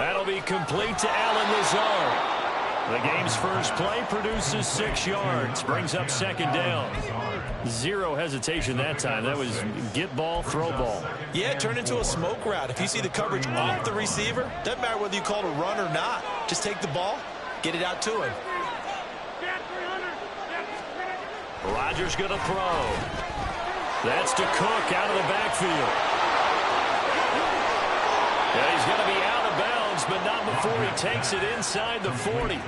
That'll be complete to Allen Lazard. The game's first play produces 6 yards. Brings up second down. Zero hesitation that time. That was get ball, throw ball. Yeah, turn into a smoke route. If you see the coverage off the receiver, doesn't matter whether you call it a run or not. Just take the ball, get it out to him. Rodgers going to throw. That's to Cook out of the backfield. Yeah, he's going to be out of bounds, but not before he takes it inside the 40.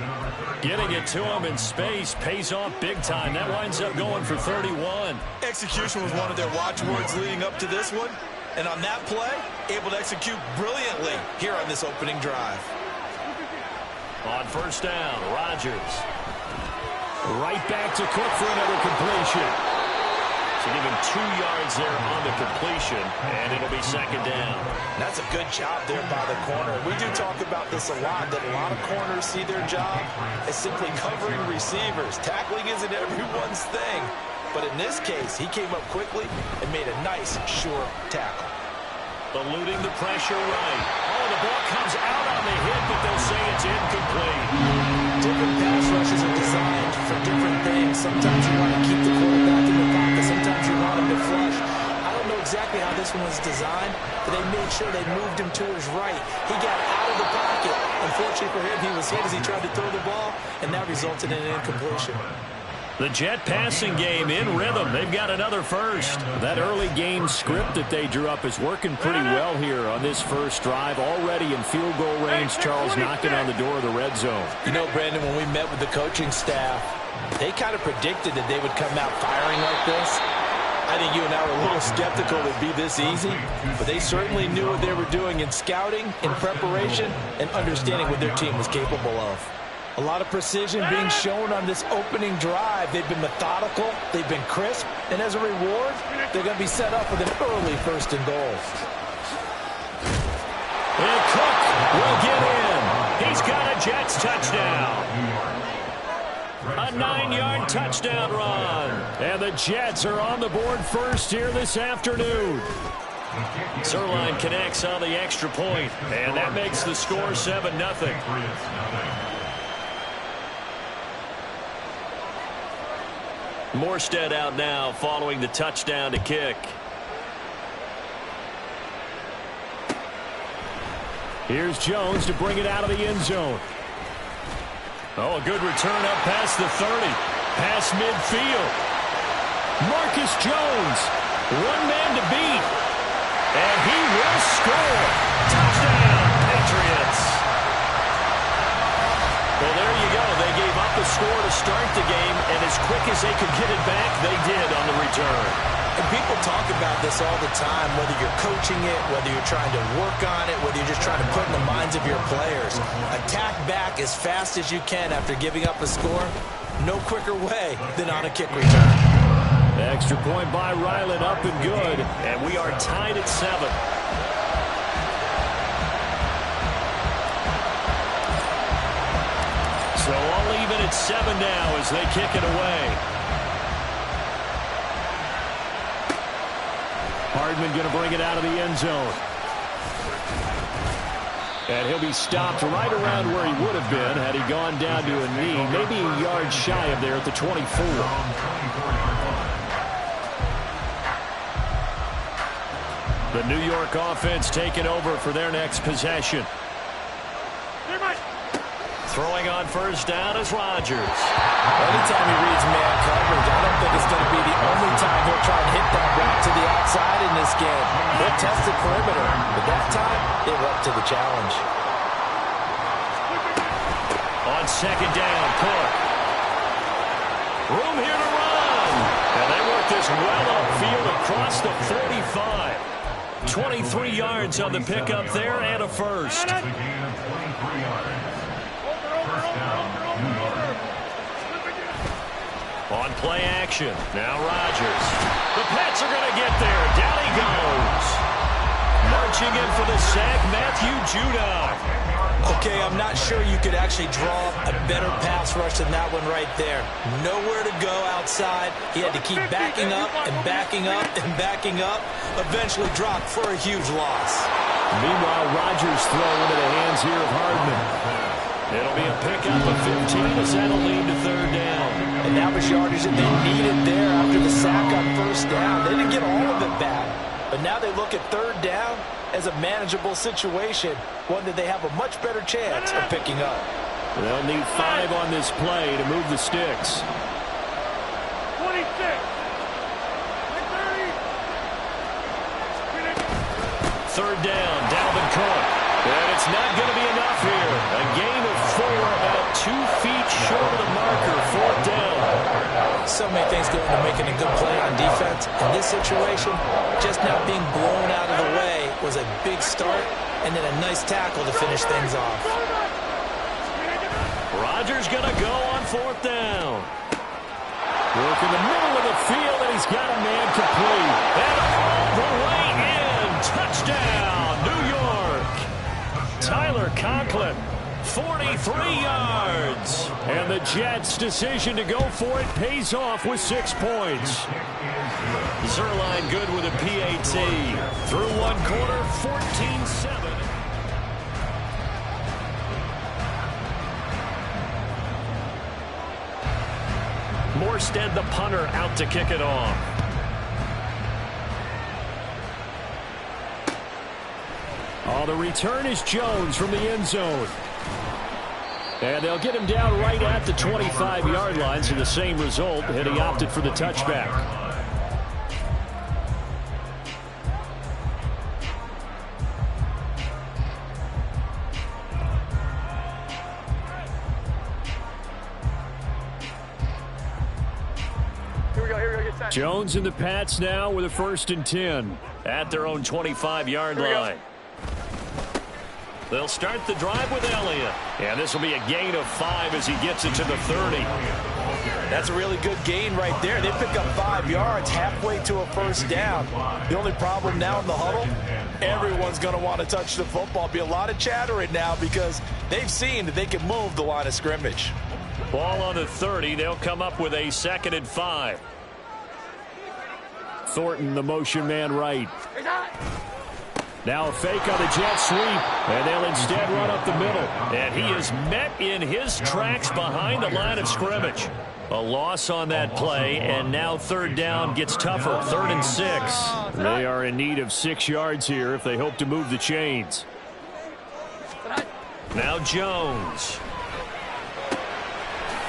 Getting it to him in space pays off big time. That winds up going for 31. Execution was one of their watchwords leading up to this one. And on that play, able to execute brilliantly here on this opening drive. On first down, Rodgers. Right back to Cook for another completion. So give him 2 yards there on the completion, and it'll be second down. That's a good job there by the corner. We do talk about this a lot, that a lot of corners see their job as simply covering receivers. Tackling isn't everyone's thing. But in this case, he came up quickly and made a nice, sure tackle. Eluding the pressure right. Oh, the ball comes out on the hit, but they'll say it's incomplete. Different pass rushes are designed for different things. Sometimes you want to keep the quarterback in the pocket. Sometimes you want him to flush. I don't know exactly how this one was designed, but they made sure they moved him to his right. He got out of the pocket. Unfortunately for him, he was hit as he tried to throw the ball, and that resulted in an incompletion. The Jet passing game in rhythm. They've got another first. That early game script that they drew up is working pretty well here on this first drive. Already in field goal range, Charles knocking on the door of the red zone. You know, Brandon, when we met with the coaching staff, they kind of predicted that they would come out firing like this. I think you and I were a little skeptical it would be this easy, but they certainly knew what they were doing in scouting, in preparation, and understanding what their team was capable of. A lot of precision being shown on this opening drive. They've been methodical, they've been crisp, and as a reward, they're going to be set up with an early first and goal. And Cook will get in. He's got a Jets touchdown. A 9-yard touchdown run. And the Jets are on the board first here this afternoon. Zerline connects on the extra point, and that makes the score 7-0. Morstead out now following the touchdown to kick. Here's Jones to bring it out of the end zone. Oh, a good return up past the 30. Past midfield. Marcus Jones. One man to beat. And he will score. Touchdown, Patriots. Well, there you go. They gave up the score to start the game, and as quick as they could get it back, they did on the return. And people talk about this all the time, whether you're coaching it, whether you're trying to work on it, whether you're just trying to put in the minds of your players. Attack back as fast as you can after giving up a score. No quicker way than on a kick return. Extra point by Ryland, up and good, and we are tied at 7. So all even at 7 now as they kick it away. Hardman going to bring it out of the end zone. And he'll be stopped right around where he would have been had he gone down to a knee, maybe a yard shy of there at the 24. The New York offense taking over for their next possession. Throwing on first down is Rodgers. Anytime he reads man coverage, I don't think it's going to be the only time he'll try and hit that route to the outside in this game. He'll test the perimeter, but that time, they were up to the challenge. On second down, Cook. Room here to run. And they work this well upfield across the 45. 23 yards on the pickup there and a first. On play action, now Rodgers. The Pats are going to get there. Down he goes. Marching in for the sack, Matthew Judon. Okay, I'm not sure you could actually draw a better pass rush than that one right there. Nowhere to go outside. He had to keep backing up and backing up and backing up. Eventually dropped for a huge loss. Meanwhile, Rodgers throw into the hands here of Hardman. It'll be a pickup of 15 as that'll lead to third down. And that was yardage that they needed there after the sack on first down. They didn't get all of it back, but now they look at third down as a manageable situation, one that they have a much better chance of picking up. They'll need 5 on this play to move the sticks. 26. Third down, Dalvin Cook. And it's not going to be enough here. A gain of 4, about 2 feet short of the marker, fourth down. So many things go into making a good play on defense. In this situation, just not being blown out of the way was a big start, and then a nice tackle to finish things off. Rodgers going to go on fourth down. Work in the middle of the field, and he's got a man complete. And all the way in. Touchdown, New York. Tyler Conklin, 43 yards. And the Jets' decision to go for it pays off with 6 points. Zerline good with a PAT. Through one quarter, 14-7. Morstead, the punter, out to kick it off. Oh, the return is Jones from the end zone. And they'll get him down right at the 25-yard line, so the same result, and he opted for the touchback. Jones and the Pats now with a 1st and 10 at their own 25-yard line. They'll start the drive with Elliott. And this will be a gain of 5 as he gets it to the 30. That's a really good gain right there. They pick up 5 yards halfway to a first down. The only problem now in the huddle, everyone's going to want to touch the football. Be a lot of chattering now because they've seen that they can move the line of scrimmage. Ball on the 30. They'll come up with a 2nd and 5. Thornton, the motion man right. Now a fake on the jet sweep, and they'll instead run up the middle. And he is met in his tracks behind the line of scrimmage. A loss on that play, and now third down gets tougher. 3rd and 6. They are in need of 6 yards here if they hope to move the chains. Now Jones.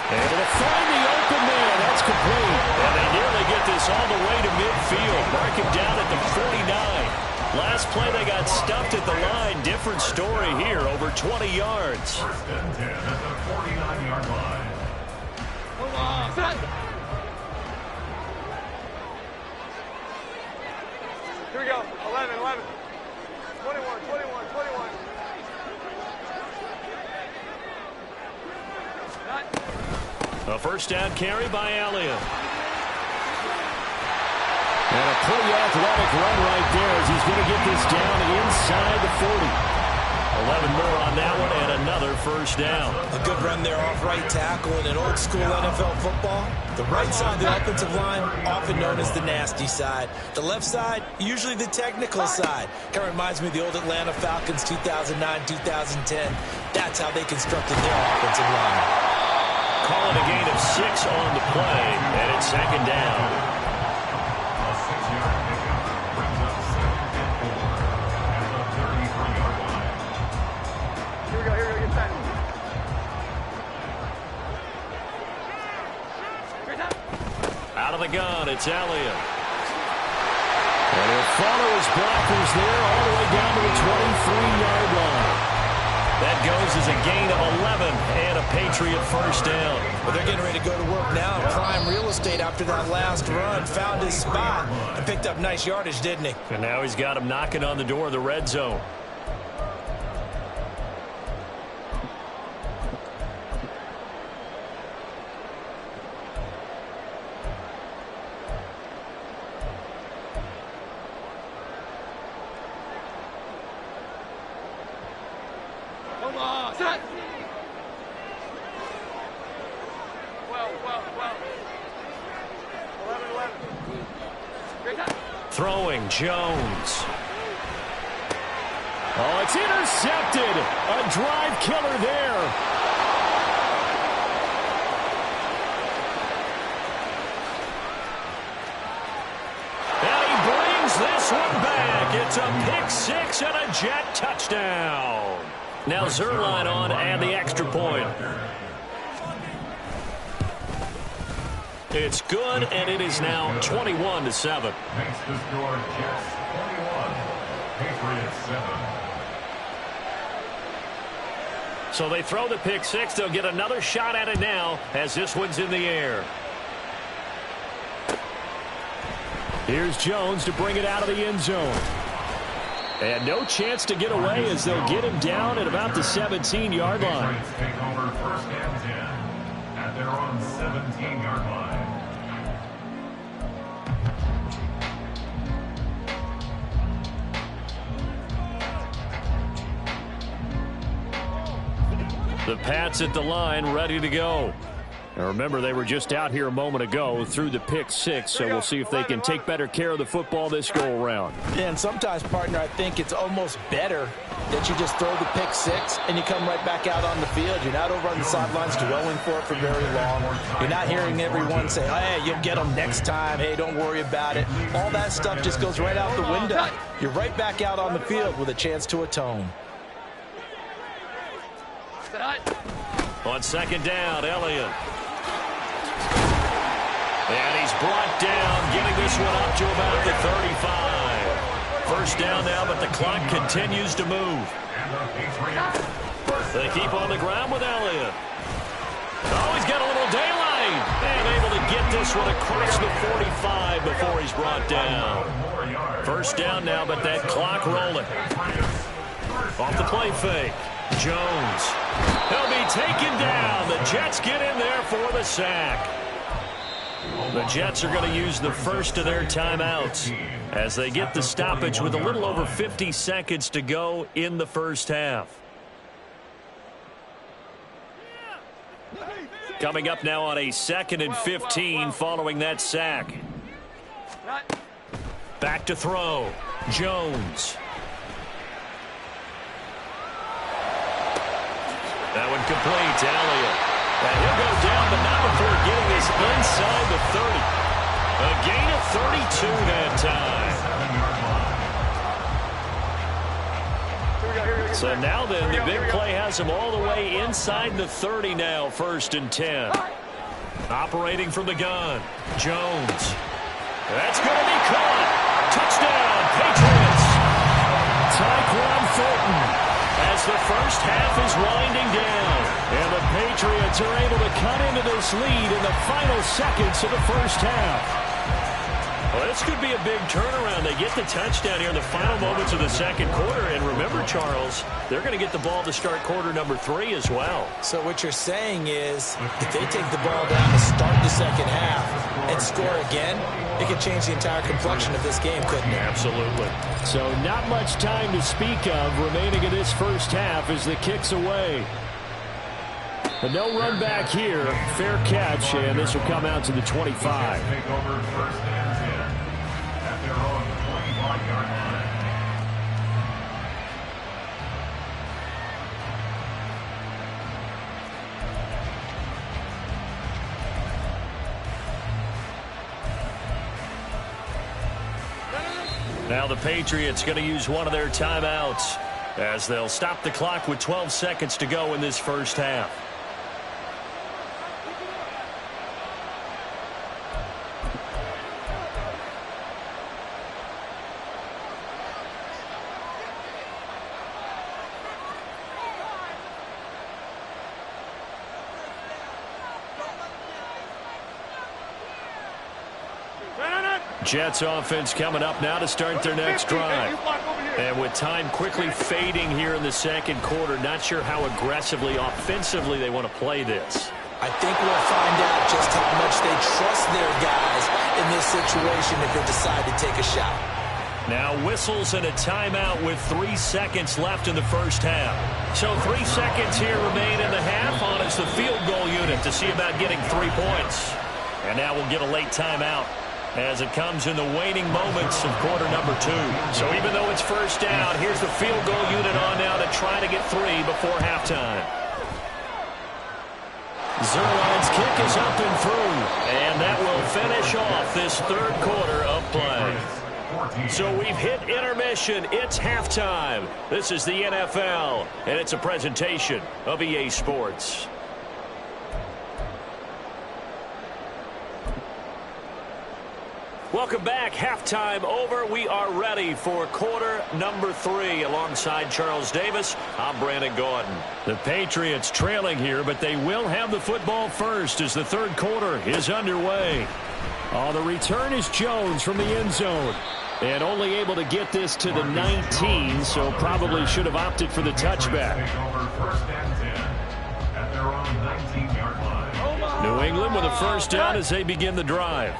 Able to find the open man. That's complete. And they nearly get this all the way to midfield. Mark him down at the 49. Last play they got stuffed at the line. Different story here. Over 20 yards. 49-yard line. Here we go. 11, 11. 21, 21, 21. A first down carry by Elliott. And a pretty athletic run right there as he's going to get this down inside the 40. 11 more on that one and another first down. A good run there off right tackle in an old school NFL football. The right side of the offensive line, often known as the nasty side. The left side, usually the technical side. Kind of reminds me of the old Atlanta Falcons 2009-2010. That's how they constructed their offensive line. Calling a gain of 6 on the play, and it's 2nd down. Out of the gun, it's Elliott. And he'll follow his blockers there all the way down to the 23-yard line. That goes as a gain of 11 and a Patriot first down. Well, they're getting ready to go to work now. Prime real estate after that last run. Found his spot and picked up nice yardage, didn't he? And now he's got him knocking on the door of the red zone. Throwing Jones. Oh, it's intercepted. A drive killer there. And he brings this one back. It's a pick six and a Jet touchdown. Now Zerline on and the extra point. It's good, and it is now 21-7. Makes the score Jets 21, Patriots 7. So they throw the pick six. They'll get another shot at it now as this one's in the air. Here's Jones to bring it out of the end zone. And no chance to get away as they'll get him down at about the 17-yard line. Take over first and 10 at their own 17-yard line. The Pats at the line, ready to go. Now remember, they were just out here a moment ago through the pick six, so we'll see if they can take better care of the football this go-around. Yeah, and sometimes, partner, I think it's almost better that you just throw the pick six and you come right back out on the field. You're not over on the sidelines dwelling for it for very long. You're not hearing everyone say, hey, you'll get them next time. Hey, don't worry about it. All that stuff just goes right out the window. You're right back out on the field with a chance to atone. On second down, Elliott. And he's brought down, getting this one up to about the 35. First down now, but the clock continues to move. They keep on the ground with Elliott. Oh, he's got a little daylight. And able to get this one across the 45 before he's brought down. First down now, but that clock rolling. Off the play fake. Jones. He'll be taken down. The Jets get in there for the sack. The Jets are going to use the first of their timeouts as they get the stoppage with a little over 50 seconds to go in the first half. Coming up now on a 2nd and 15 following that sack. Back to throw. Jones. That one complete to Elliott. And he'll go down, but not before getting this inside the 30. A gain of 32 that time. So now then, the big play has him all the way inside the 30 now, 1st and 10. Operating from the gun, Jones. That's going to be caught. Touchdown, Patriots. Tyquan Thornton. As the first half is winding down, and the Patriots are able to cut into this lead in the final seconds of the first half. Well, this could be a big turnaround. They get the touchdown here in the final moments of the second quarter. And remember, Charles, they're going to get the ball to start quarter number 3 as well. So what you're saying is if they take the ball down to start the second half and score again, it could change the entire complexion of this game, couldn't it? Absolutely. So not much time to speak of remaining in this first half as the kick's away. But no run back here. Fair catch, and this will come out to the 25. Take over first and 10 at their own 25-yard line. Now the Patriots going to use one of their timeouts as they'll stop the clock with 12 seconds to go in this first half. Jets offense coming up now to start their next drive. And with time quickly fading here in the second quarter, not sure how aggressively, offensively they want to play this. I think we'll find out just how much they trust their guys in this situation if they decide to take a shot. Now whistles and a timeout with 3 seconds left in the first half. So 3 seconds here remain in the half on as the field goal unit to see about getting 3 points. And now we'll get a late timeout. as it comes in the waning moments of quarter number 2. So even though it's first down, here's the field goal unit on now to try to get 3 before halftime. Zerline's kick is up and through, and that will finish off this third quarter of play. So we've hit intermission. It's halftime. This is the NFL, and it's a presentation of EA Sports. Welcome back. Halftime over. We are ready for quarter number 3. Alongside Charles Davis, I'm Brandon Gordon. The Patriots trailing here, but they will have the football first as the third quarter is underway. The return is Jones from the end zone. And only able to get this to the 19, so probably should have opted for the touchback. New England with a first down as they begin the drive.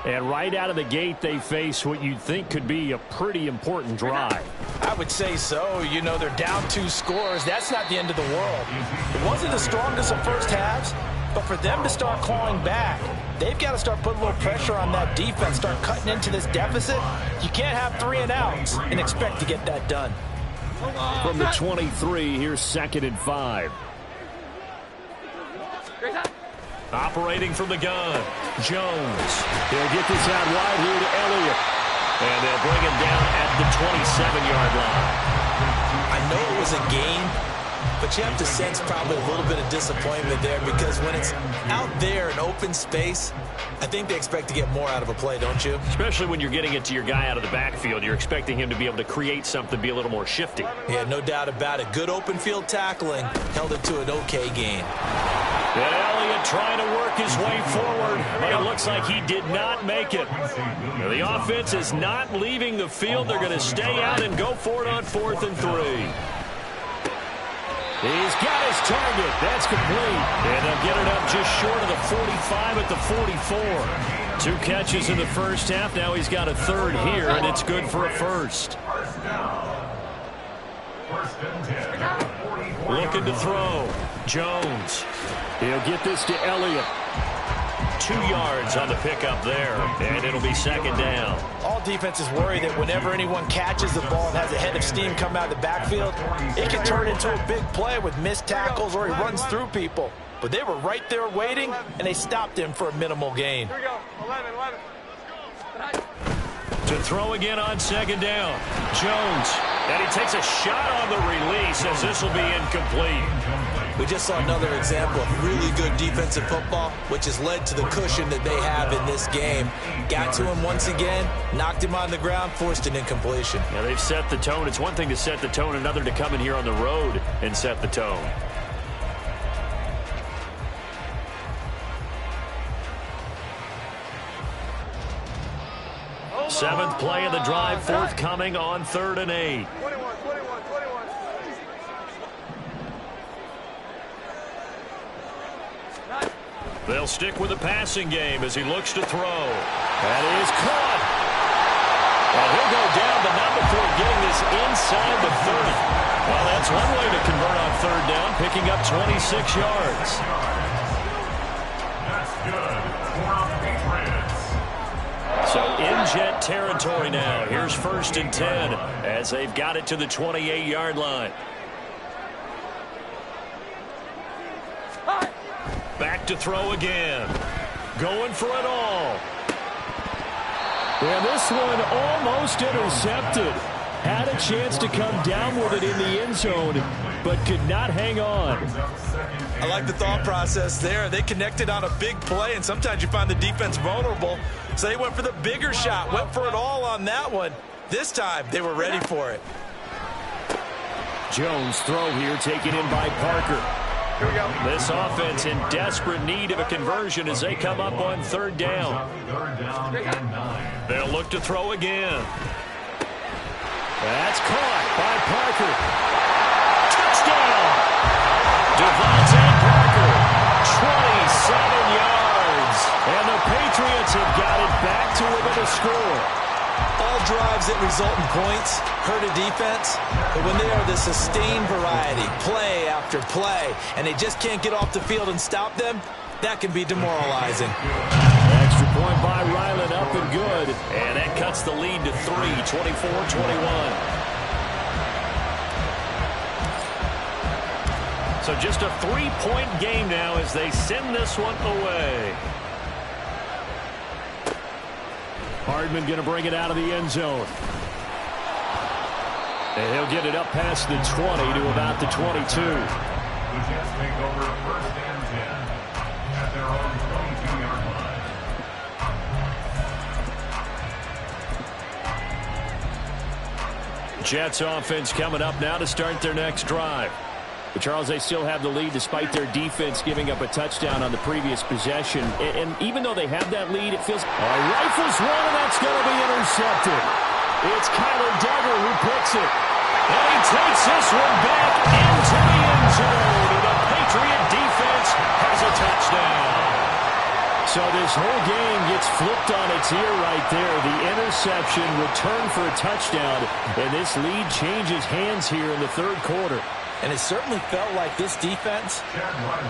And right out of the gate, they face what you'd think could be a pretty important drive. I would say so. You know, they're down 2 scores. That's not the end of the world. It wasn't the strongest of first halves, but for them to start clawing back, they've got to start putting a little pressure on that defense, start cutting into this deficit. You can't have 3 and outs and expect to get that done. From the 23, here's 2nd and 5. Operating from the gun, Jones. He'll get this out wide here to Elliott. And they'll bring him down at the 27-yard line. I know it was a game, but you have to sense probably a little bit of disappointment there because when it's out there in open space, I think they expect to get more out of a play, don't you? Especially when you're getting it to your guy out of the backfield. You're expecting him to be able to create something, be a little more shifty. Yeah, no doubt about it. Good open field tackling held it to an okay gain. And Elliott trying to work his way forward, but it looks like he did not make it. The offense is not leaving the field. They're going to stay out and go for it on 4th and 3. He's got his target. That's complete. And they'll get it up just short of the 45 at the 44. 2 catches in the first half. Now he's got a third here, and it's good for a first. Looking to throw. Jones. He'll get this to Elliott. 2 yards on the pickup there, and it'll be 2nd down. All defenses worry that whenever anyone catches the ball and has a head of steam come out of the backfield, it can turn into a big play with missed tackles or he runs through people. But they were right there waiting, and they stopped him for a minimal gain. Here we go. 11, 11. To throw again on 2nd down. Jones. And he takes a shot on the release as this will be incomplete. We just saw another example of really good defensive football, which has led to the cushion that they have in this game. Got to him once again, knocked him on the ground, forced an incompletion. Yeah, they've set the tone. It's one thing to set the tone, another to come in here on the road and set the tone. Seventh play of the drive forthcoming on 3rd and 8. 21, 21, 21. They'll stick with the passing game as he looks to throw. That is caught. And he'll go down, but not before getting this inside the 30. Well, that's one way to convert on 3rd down, picking up 26 yards. That's good for Patriots. So in Jet territory now. Here's 1st and 10 as they've got it to the 28-yard line. Back to throw again. Going for it all. And this one almost intercepted. Had a chance to come down with it in the end zone, but could not hang on. I like the thought process there. They connected on a big play, and sometimes you find the defense vulnerable. So they went for the bigger shot, went for it all on that one. This time, they were ready for it. Jones throw here taken in by Parker. Here we go. This offense in desperate need of a conversion as they come up on 3rd down. 3rd down and 9. They'll look to throw again. That's caught by Parker. Touchdown! Devontae Parker, 27 yards. And the Patriots have got it back to within a score. All drives that result in points hurt a defense, but when they are the sustained variety, play after play, and they just can't get off the field and stop them, that can be demoralizing. extra point by Ryland, up and good. And that cuts the lead to 3, 24-21. So just a 3-point game now as they send this one away. Hardman going to bring it out of the end zone. And he'll get it up past the 20 to about the 22. The Jets take over first and 10 at their own 22-yard line. Jets offense coming up now to start their next drive. But Charles, they still have the lead despite their defense giving up a touchdown on the previous possession. And even though they have that lead, it feels... rifles one, and that's going to be intercepted. It's Kyler Duggar who picks it. And he takes this one back into the end zone. And the Patriot defense has a touchdown. So this whole game gets flipped on its ear right there. The interception, return for a touchdown. And this lead changes hands here in the third quarter. And it certainly felt like this defense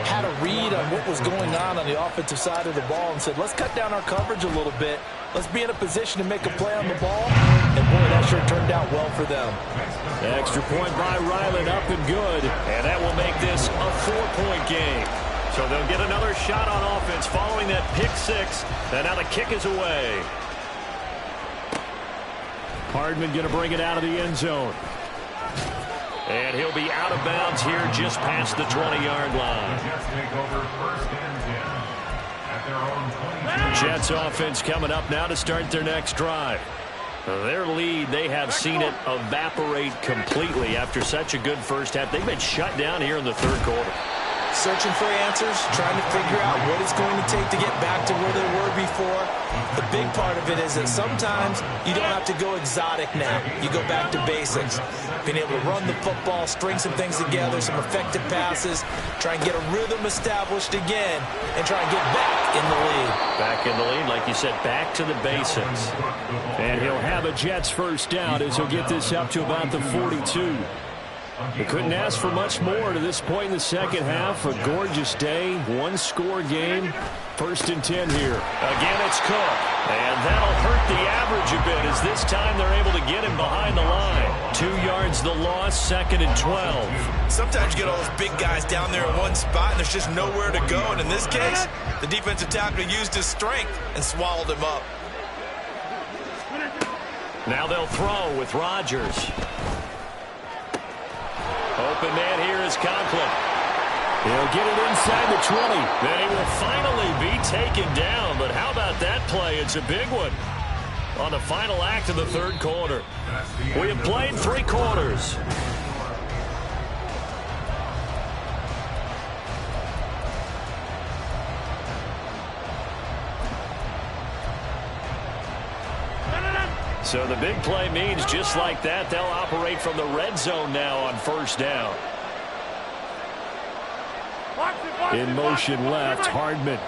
had a read on what was going on the offensive side of the ball and said, let's cut down our coverage a little bit. Let's be in a position to make a play on the ball. And, boy, that sure turned out well for them. Extra point by Ryland, up and good. And that will make this a 4-point game. So they'll get another shot on offense following that pick six. And now the kick is away. Hardman going to bring it out of the end zone. And he'll be out of bounds here just past the 20-yard line. Jets take over first and 10 at their own 22. Jets offense coming up now to start their next drive. Their lead, they have seen it evaporate completely after such a good first half. They've been shut down here in the third quarter. Searching for answers, trying to figure out what it's going to take to get back to where they were before. The big part of it is that sometimes you don't have to go exotic now. You go back to basics. Being able to run the football, string some things together, some effective passes, try and get a rhythm established again, and try and get back in the lead. Back in the lead, like you said, back to the basics. And he'll have a Jets first down as he'll get this up to about the 42. They couldn't ask for much more to this point in the second half. A gorgeous day, one-score game. First and 10 here. Again, it's Cook. And that'll hurt the average a bit as this time they're able to get him behind the line. 2 yards the loss, second and 12. Sometimes you get all those big guys down there in one spot, and there's just nowhere to go. And in this case, the defensive tackle used his strength and swallowed him up. Now they'll throw with Rodgers. Open man here is Conklin. He'll get it inside the 20. Then he will finally be taken down. But how about that play? It's a big one on the final act of the third quarter. We have played 3 quarters. So the big play means just like that, they'll operate from the red zone now on first down. In motion left, Hardman.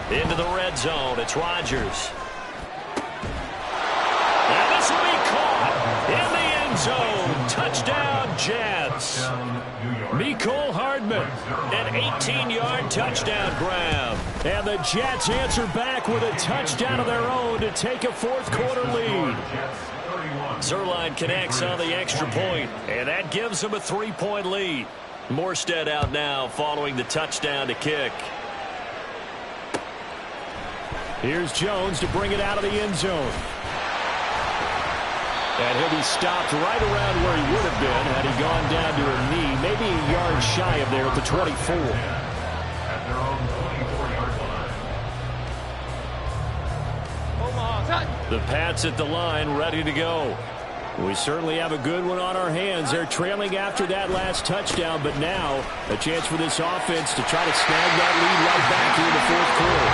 Into the red zone, it's Rodgers. And this will be caught in the end zone. Touchdown, Jets. Mecole Hardman, an 18-yard touchdown grab. And the Jets answer back with a touchdown of their own to take a fourth-quarter lead. Zerline connects on the extra point, and that gives them a 3-point lead. Morstead out now following the touchdown to kick. Here's Jones to bring it out of the end zone. And he'll be stopped right around where he would have been had he gone down to a knee, maybe a yard shy of there at the 24. At their own 24-yard line. The Pats at the line, ready to go. We certainly have a good one on our hands. They're trailing after that last touchdown, but now a chance for this offense to try to snag that lead right back here in the fourth quarter.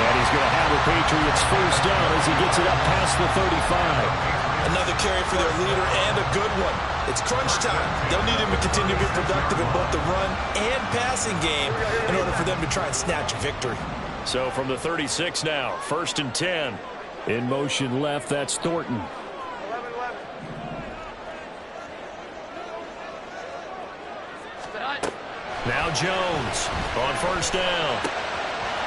And he's going to have the Patriots first down as he gets it up past the 35. Another carry for their leader and a good one. It's crunch time. They'll need him to continue to be productive in both the run and passing game in order for them to try and snatch a victory. So from the 36 now, first and 10. In motion left, that's Thornton. 11-11. Now Jones on first down.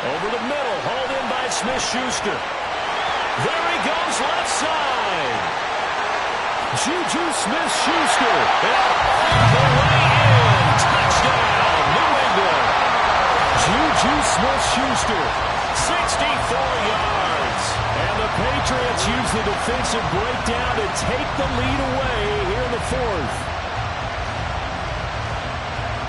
Over the middle, hauled in by Smith-Schuster. There he goes, left side. Juju Smith-Schuster. And all the way in. Touchdown, New England. Juju Smith-Schuster, 64 yards. And the Patriots use the defensive breakdown to take the lead away here in the fourth.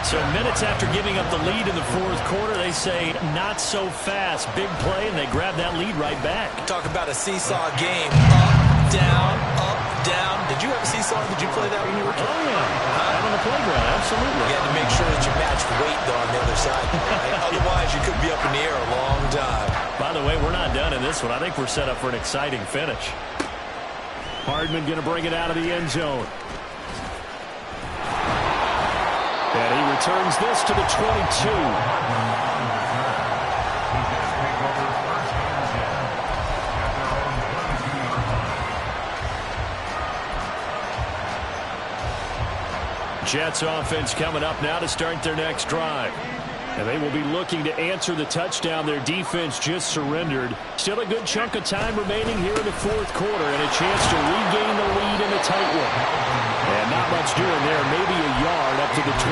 So minutes after giving up the lead in the fourth quarter, they say not so fast. Big play, and they grab that lead right back. Talk about a seesaw game. Up, down, up, down. Did you have a seesaw? Did you play that when you were a kid? Oh, yeah. Out on the playground, absolutely. You had to make sure that you matched weight, though, on the other side. Right? Otherwise, you could be up in the air a long time. By the way, we're not done in this one. I think we're set up for an exciting finish. Hardman going to bring it out of the end zone. And he returns this to the 22. Jets offense coming up now to start their next drive. And they will be looking to answer the touchdown their defense just surrendered. Still a good chunk of time remaining here in the fourth quarter and a chance to regain the lead in a tight one. And not much doing there, maybe a yard up to the 23.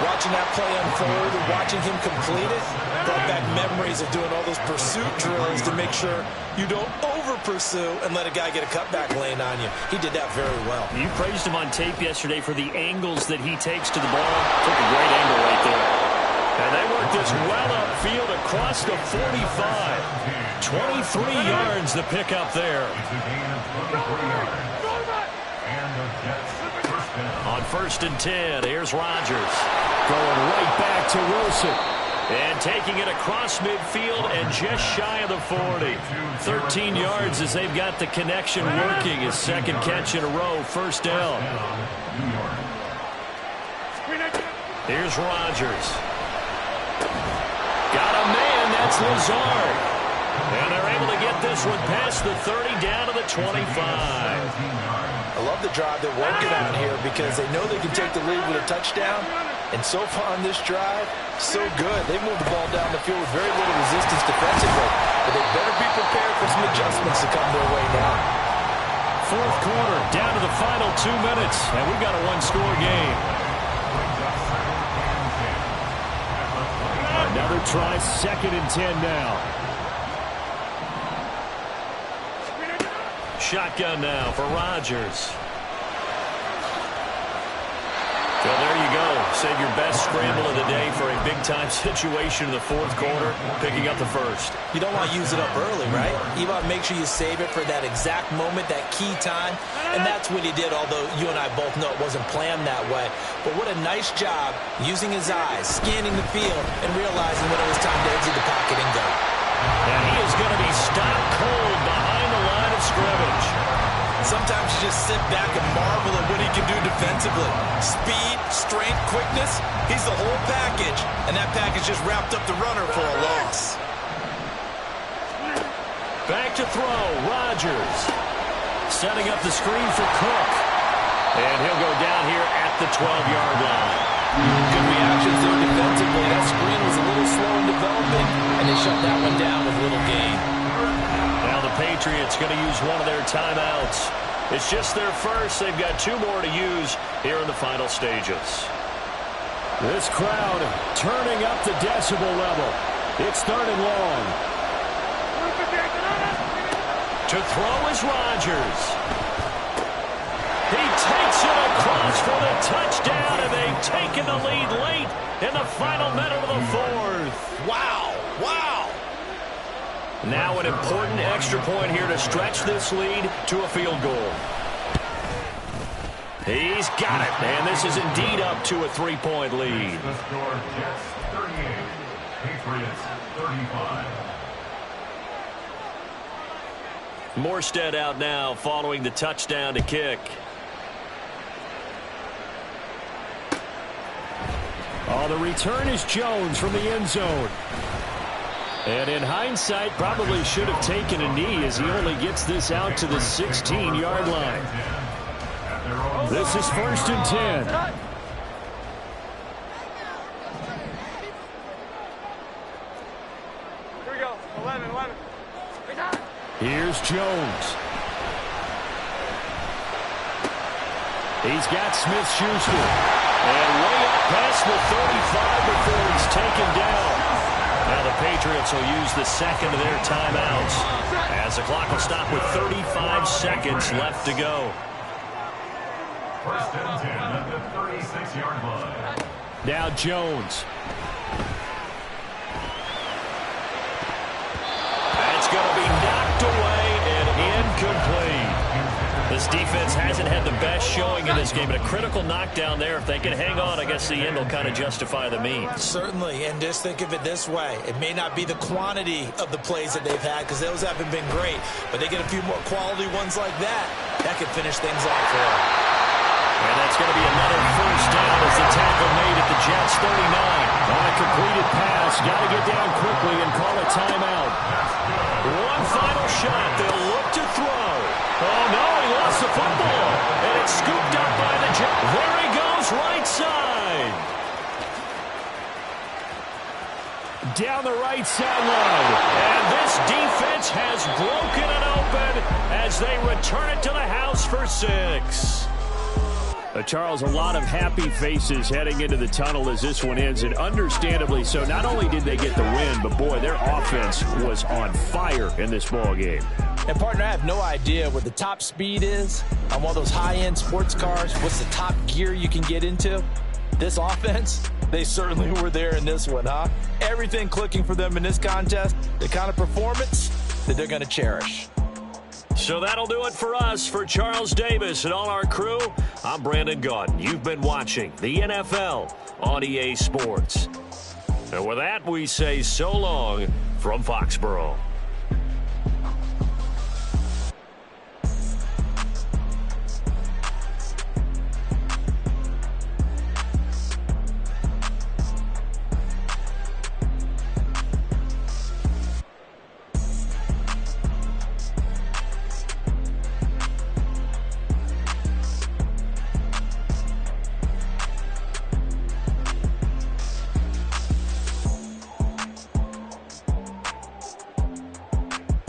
Watching that play unfold and watching him complete it brought back memories of doing all those pursuit drills to make sure you don't over-pursue and let a guy get a cutback lane on you. He did that very well. You praised him on tape yesterday for the angles that he takes to the ball. Took a great angle right there. And they work this well upfield across the 45. 23 yards to pick up there. On 1st and 10, here's Rodgers. Going right back to Wilson. And taking it across midfield and just shy of the 40. 13 yards as they've got the connection working. His second catch in a row, first down. Here's Rodgers. Got a man, that's Lazard. And they're able to get this one past the 30 down to the 25. I love the drive they're working on here because they know they can take the lead with a touchdown. And so far on this drive, so good. They moved the ball down the field with very little resistance defensively. But they better be prepared for some adjustments to come their way now. Fourth quarter, down to the final 2 minutes. And we've got a one-score game. Another try, 2nd and 10 now. Shotgun now for Rodgers. So there you go. Save your best scramble of the day for a big-time situation in the fourth quarter, picking up the first. You don't want to use it up early, right? You want to make sure you save it for that exact moment, that key time. And that's what he did, although you and I both know it wasn't planned that way. But what a nice job using his eyes, scanning the field, and realizing when it was time to exit the pocket and go. And he is going to be stopped cold behind the line of scrimmage. Sometimes you just sit back and marvel at what he can do defensively. Speed, strength, quickness, he's the whole package. And that package just wrapped up the runner for a loss. Back to throw, Rodgers. Setting up the screen for Cook. And he'll go down here at the 12-yard line. Good reactions there defensively. That screen was a little slow in developing, and they shut that one down with little gain. Now the Patriots going to use one of their timeouts. It's just their first. They've got 2 more to use here in the final stages. This crowd turning up the decibel level. It's third and long. To throw is Rodgers. He takes it across for the touchdown, and they've taken the lead late in the final minute of the fourth. Wow, wow. Now an important extra point here to stretch this lead to a field goal. He's got it, and this is indeed up to a 3-point lead. The score, Jets 38, Patriots 35. Morstead out now following the touchdown to kick. Oh, the return is Jones from the end zone. And in hindsight, probably should have taken a knee as he only gets this out to the 16-yard line. This is 1st and 10. Here's Jones. He's got Smith-Schuster. And way up past the 35 before he's taken down. Now the Patriots will use the second of their timeouts as the clock will stop with 35 seconds left to go. First and 10 at the 36-yard line. Now Jones. That's going to be knocked away and incomplete. This defense hasn't had the best showing in this game, but a critical knockdown there. If they can hang on, I guess the end will kind of justify the means. Certainly, and just think of it this way. It may not be the quantity of the plays that they've had because those haven't been great, but they get a few more quality ones like that. That could finish things off for them. And that's going to be another first down as the tackle made at the Jets' 39. On a completed pass, got to get down quickly and call a timeout. One final shot. They'll look to throw. Oh, no, he lost the football. And it's scooped up by the Jets. There he goes, right side. Down the right sideline. And this defense has broken it open as they return it to the house for 6. Charles, a lot of happy faces heading into the tunnel as this one ends, and understandably so. Not only did they get the win, but, boy, their offense was on fire in this ball game. And, partner, I have no idea what the top speed is on one of those high-end sports cars. What's the top gear you can get into? This offense, they certainly were there in this one, huh? Everything clicking for them in this contest, the kind of performance that they're going to cherish. So that'll do it for us. For Charles Davis and all our crew, I'm Brandon Gaudin. You've been watching the NFL on EA Sports. And with that, we say so long from Foxborough.